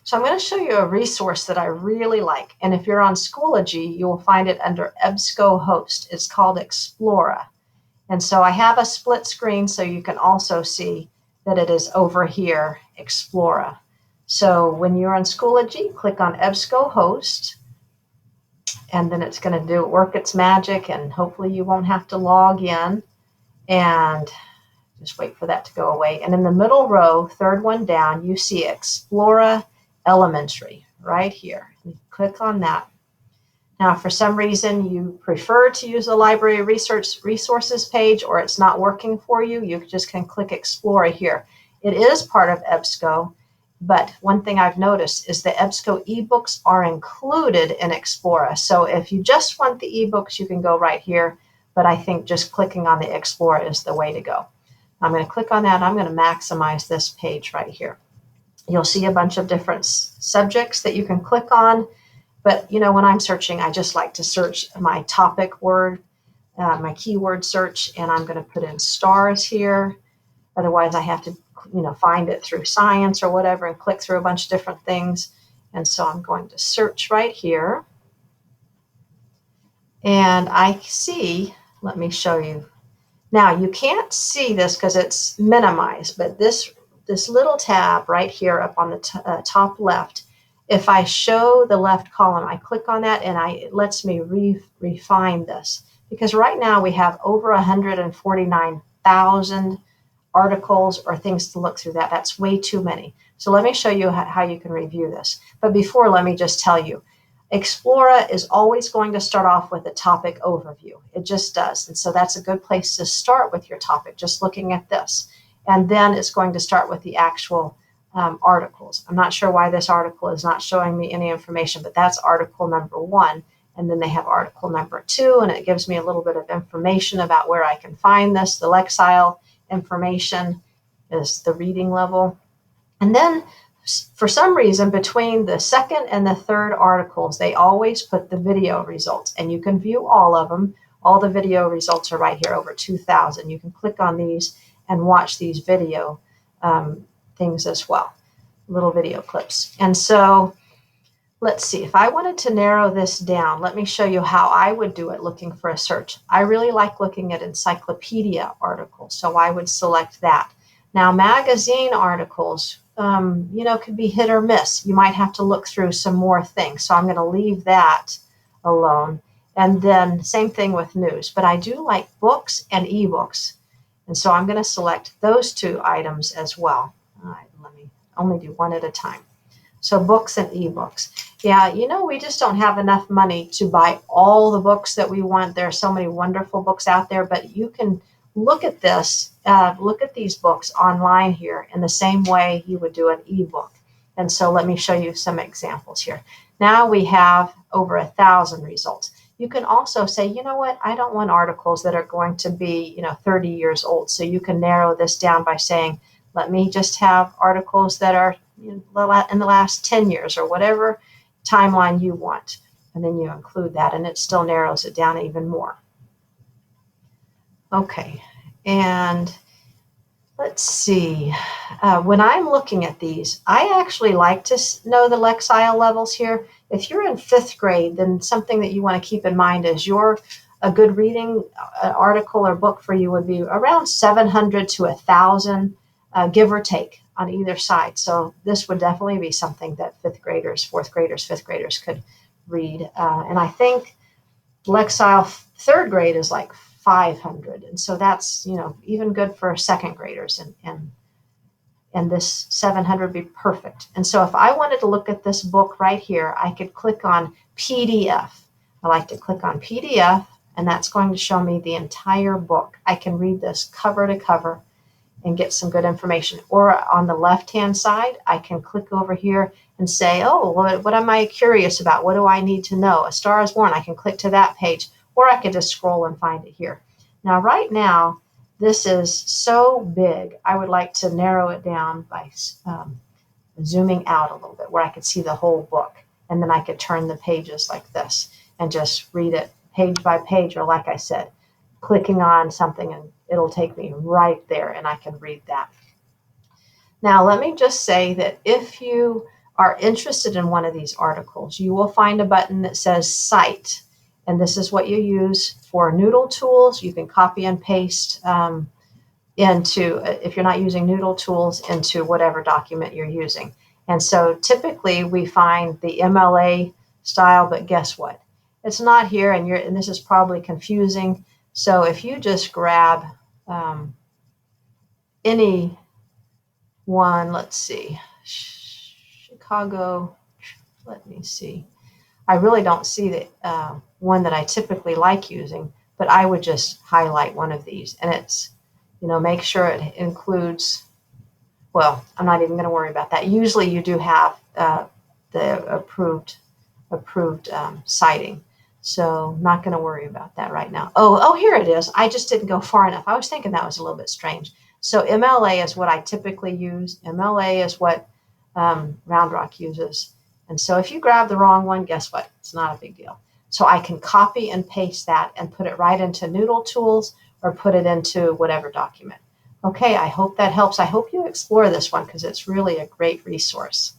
So I'm going to show you a resource that I really like. And if you're on Schoology, you will find it under EBSCOhost. It's called Explora. And so I have a split screen so you can also see that it is over here, Explora. So when you're on Schoology, click on EBSCOhost, and then it's going to work its magic, and hopefully you won't have to log in. And just wait for that to go away. And in the middle row, third one down, you see Explora Elementary right here. You click on that. Now, if for some reason you prefer to use the library resources page or it's not working for you, you just can click Explora here. It is part of EBSCO, but one thing I've noticed is the EBSCO ebooks are included in Explora. So if you just want the ebooks, you can go right here, but I think just clicking on the Explora is the way to go. I'm going to click on that. I'm going to maximize this page right here. You'll see a bunch of different subjects that you can click on. But, you know, when I'm searching, I just like to search my topic word, my keyword search, and I'm going to put in stars here. Otherwise, I have to, find it through science or whatever and click through a bunch of different things. And so I'm going to search right here. And I see, let me show you. Now, you can't see this because it's minimized, but this little tab right here up on the top left, if I show the left column, I click on that and it lets me refine this. Because right now we have over 149,000 articles or things to look through that. That's way too many. So let me show you how you can review this. But before, let me just tell you, Explora is always going to start off with a topic overview. It just does. And so that's a good place to start with your topic, just looking at this. And then it's going to start with the actual articles. I'm not sure why this article is not showing me any information, but that's article number 1. And then they have article number 2, and it gives me a little bit of information about where I can find this. The Lexile information is the reading level. And then for some reason, between the second and the third articles, they always put the video results, and you can view all of them. All the video results are right here, over 2,000. You can click on these and watch these video things as well, little video clips. And so let's see, if I wanted to narrow this down, let me show you how I would do it looking for a search. I really like looking at encyclopedia articles, so I would select that. Now, magazine articles, could be hit or miss. You might have to look through some more things. So I'm going to leave that alone. And then same thing with news. But I do like books and ebooks. And so I'm going to select those 2 items as well. All right, let me only do one at a time. So books and ebooks. Yeah, we just don't have enough money to buy all the books that we want. There are so many wonderful books out there, but you can look at this, look at these books online here in the same way you would do an ebook. And so let me show you some examples here. Now we have over 1,000 results. You can also say, you know what, I don't want articles that are going to be, 30 years old. So you can narrow this down by saying, let me just have articles that are in the last 10 years or whatever timeline you want. And then you include that, and it still narrows it down even more. Okay, and let's see. When I'm looking at these, I actually like to know the Lexile levels here. If you're in 5th grade, then something that you want to keep in mind is a good reading article or book for you would be around 700 to 1,000, give or take on either side. So this would definitely be something that 5th graders, 4th graders, 5th graders could read. And I think Lexile 3rd grade is like 500. And so that's, even good for 2nd graders. And this 700 would be perfect. And so if I wanted to look at this book right here, I could click on PDF. I like to click on PDF, and that's going to show me the entire book. I can read this cover to cover and get some good information. Or on the left-hand side, I can click over here and say, oh, what am I curious about? What do I need to know? A Star is Born. I can click to that page, or I could just scroll and find it here. Now, right now, this is so big, I would like to narrow it down by zooming out a little bit where I could see the whole book. And then I could turn the pages like this and just read it page by page, or like I said, clicking on something and it'll take me right there and I can read that. Now, let me just say that if you are interested in one of these articles, you will find a button that says Cite. And this is what you use for Noodle tools. You can copy and paste into, if you're not using Noodle tools, into whatever document you're using. And so typically we find the MLA style, but guess what? It's not here, and this is probably confusing. So if you just grab any one, let's see, Chicago, let me see. I really don't see the one that I typically like using, but I would just highlight one of these, and it's, make sure it includes, well, I'm not even going to worry about that. Usually you do have the approved citing. So I'm not going to worry about that right now. Oh, here it is. I just didn't go far enough. I was thinking that was a little bit strange. So MLA is what I typically use. MLA is what Round Rock uses. And so if you grab the wrong one, guess what? It's not a big deal. So I can copy and paste that and put it right into Noodle Tools or put it into whatever document. Okay, I hope that helps. I hope you explore this one because it's really a great resource.